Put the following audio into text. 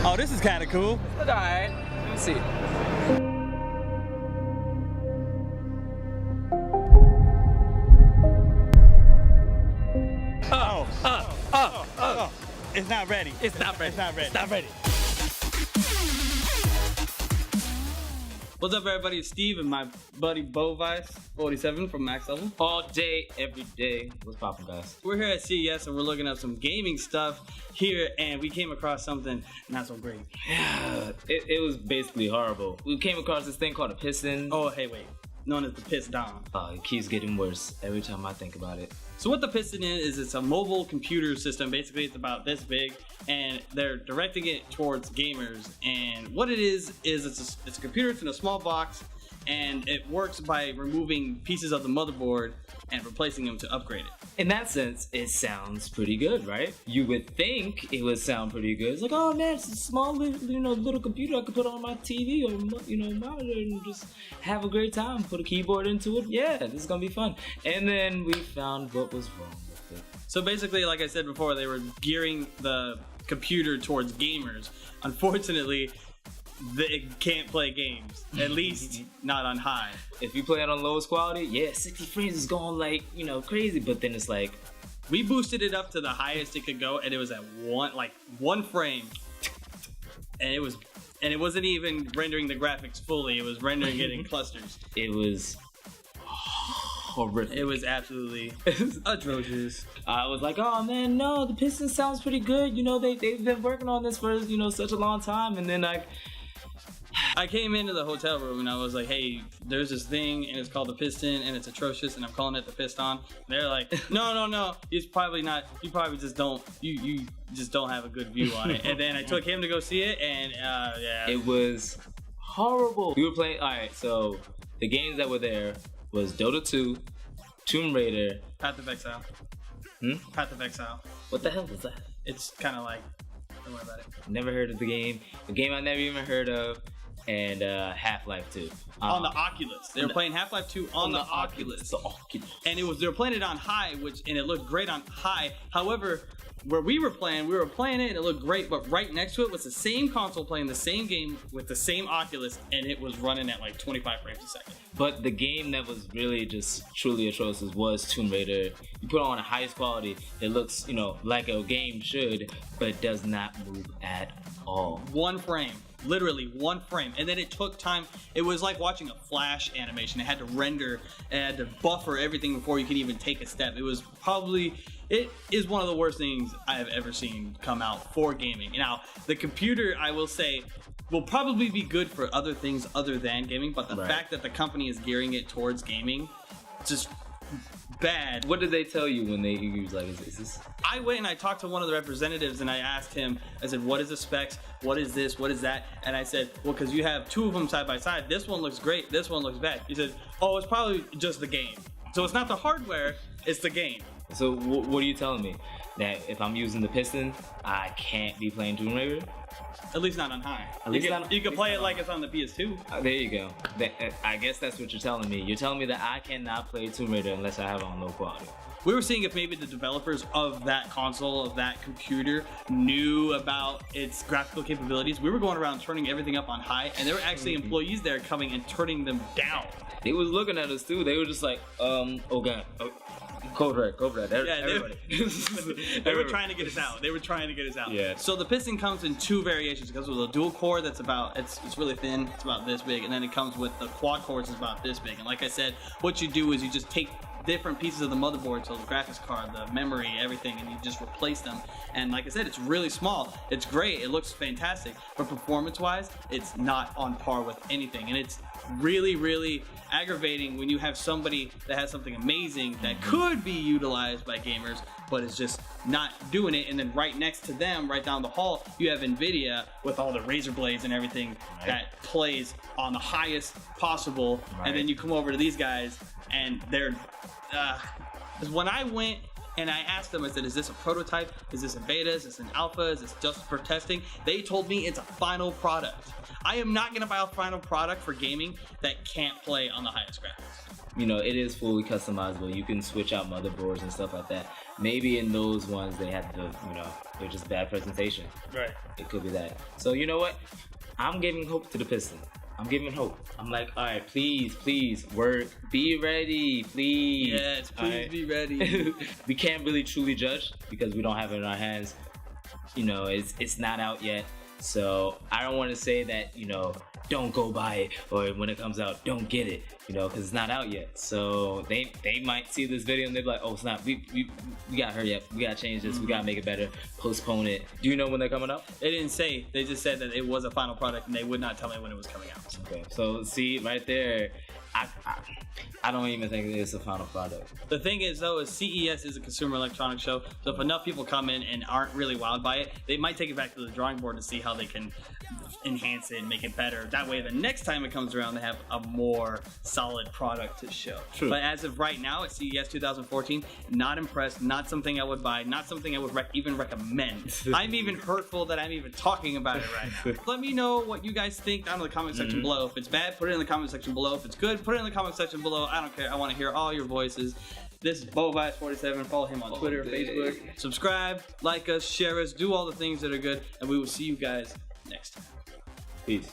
Oh, this is kind of cool. Look alright. Let me see. It's not ready. It's not ready. It's not ready. It's not ready. What's up, everybody? It's Steve and my buddy Bovice 47 from Max Level. All day, every day. What's poppin', guys? We're here at CES and we're looking up some gaming stuff here, and we came across something not so great. Yeah, it was basically horrible. We came across this thing called a piston. Oh, hey, wait. Known as the Piston. It keeps getting worse every time I think about it. So what the Piston is it's a mobile computer system. Basically, it's about this big, and they're directing it towards gamers. And what it is it's a computer. It's in a small box, and it works by removing pieces of the motherboard and replacing them to upgrade it. In that sense, it sounds pretty good, right? You would think it would sound pretty good. It's like, oh man, it's a small little computer I could put on my TV or monitor and just have a great time. Put a keyboard into it. Yeah, this is gonna be fun. And then we found what was wrong with it. So basically, like I said before, they were gearing the computer towards gamers. Unfortunately, it can't play games, at least not on high. If you play it on lowest quality, yeah, 60 frames is going like, crazy, but then it's like, we boosted it up to the highest it could go, and it was at one frame, and it wasn't even rendering the graphics fully, it was rendering it in clusters. It was horrific. It was absolutely atrocious. I was like, oh man, no, the Piston sounds pretty good, they've been working on this for such a long time, and then I came into the hotel room and I was like, hey, there's this thing and it's called the Piston and it's atrocious and I'm calling it the Piston. And they're like, no, it's probably not, you probably just don't, you just don't have a good view on it. And then I took him to go see it, and yeah. It was horrible. We were playing, alright, so the games that were there was Dota 2, Tomb Raider. Path of Exile. Path of Exile. What the hell was that? It's kind of like, don't worry about it. Never heard of the game. A game I never even heard of. And Half-Life 2. On the Oculus. They were playing Half-Life 2 on the Oculus. The Oculus. And they were playing it on high, and it looked great on high. However, where we were playing it and it looked great, but right next to it was the same console playing the same game with the same Oculus, and it was running at like 25 frames a second. But the game that was really just truly atrocious was Tomb Raider. You put it on the highest quality, it looks, like a game should, but it does not move at all. One frame. Literally one frame, and then it took time. It was like watching a Flash animation. It had to render, it had to buffer everything before you could even take a step. It is one of the worst things I have ever seen come out for gaming. Now, the computer, I will say, will probably be good for other things other than gaming, but the fact that the company is gearing it towards gaming, just bad. What did they tell you when they was like, is this? I went and I talked to one of the representatives and I asked him, I said, what is the specs? What is this? What is that? And I said, well, because you have two of them side by side. This one looks great. This one looks bad. He said, oh, it's probably just the game. So it's not the hardware, it's the game. So what are you telling me? That if I'm using the Piston, I can't be playing Tomb Raider? At least not on high. You can play it like it's on the PS2. There you go. I guess that's what you're telling me. You're telling me that I cannot play Tomb Raider unless I have it on low quality. We were seeing if maybe the developers of that console, of that computer, knew about its graphical capabilities. We were going around turning everything up on high, and there were actually employees there coming and turning them down. They was looking at us too. They were just like, oh god. Code red. Everybody. They were trying to get us out. Yeah. So the Piston comes in two variations. It comes with a dual core that's about, it's really thin, it's about this big, and then it comes with the quad cores that's about this big. And like I said, what you do is you just take different pieces of the motherboard, so the graphics card, the memory, everything, and you just replace them. And like I said, it's really small. It's great. It looks fantastic. But performance-wise, it's not on par with anything. And it's really, really aggravating when you have somebody that has something amazing that could be utilized by gamers, but is just not doing it. And then right next to them, right down the hall, you have NVIDIA with all the razor blades and everything that plays on the highest possible. And then you come over to these guys, and they're when I went and I asked them, I said, is this a prototype? Is this a beta? Is this an alpha? Is this just for testing? They told me it's a final product. I am not going to buy a final product for gaming that can't play on the highest graphics. you know, it is fully customizable. You can switch out motherboards and stuff like that. Maybe in those ones they had to, you know, they're just bad presentation. Right. It could be that. So you know what? I'm giving hope to the Piston. I'm giving hope. I'm like, all right, please work. Be ready, please. Yes, please be ready. We can't really truly judge because we don't have it in our hands. You know, it's not out yet. So I don't want to say that, you know, don't go buy it, or when it comes out, don't get it, you know, because it's not out yet. So they might see this video and they're like, oh snap, we gotta hurry up, we gotta change this, we gotta make it better, postpone it. Do you know when they're coming out? They didn't say. They just said that it was a final product, and they would not tell me when it was coming out. Okay, so see right there, I don't even think it's a final product. The thing is, though, is CES is a consumer electronics show, so if enough people come in and aren't really wowed by it, they might take it back to the drawing board to see how they can enhance it and make it better. That way, the next time it comes around, they have a more solid product to show. True. But as of right now, at CES 2014, not impressed, not something I would buy, not something I would even recommend. I'm even hurtful that I'm even talking about it right now. Let me know what you guys think down in the comment section below. If it's bad, put it in the comment section below. If it's good, put it in the comment section below. I don't care. I want to hear all your voices. This is Bovice47. Follow him on Twitter, Facebook. Subscribe, like us, share us, do all the things that are good, and we will see you guys next time. Peace.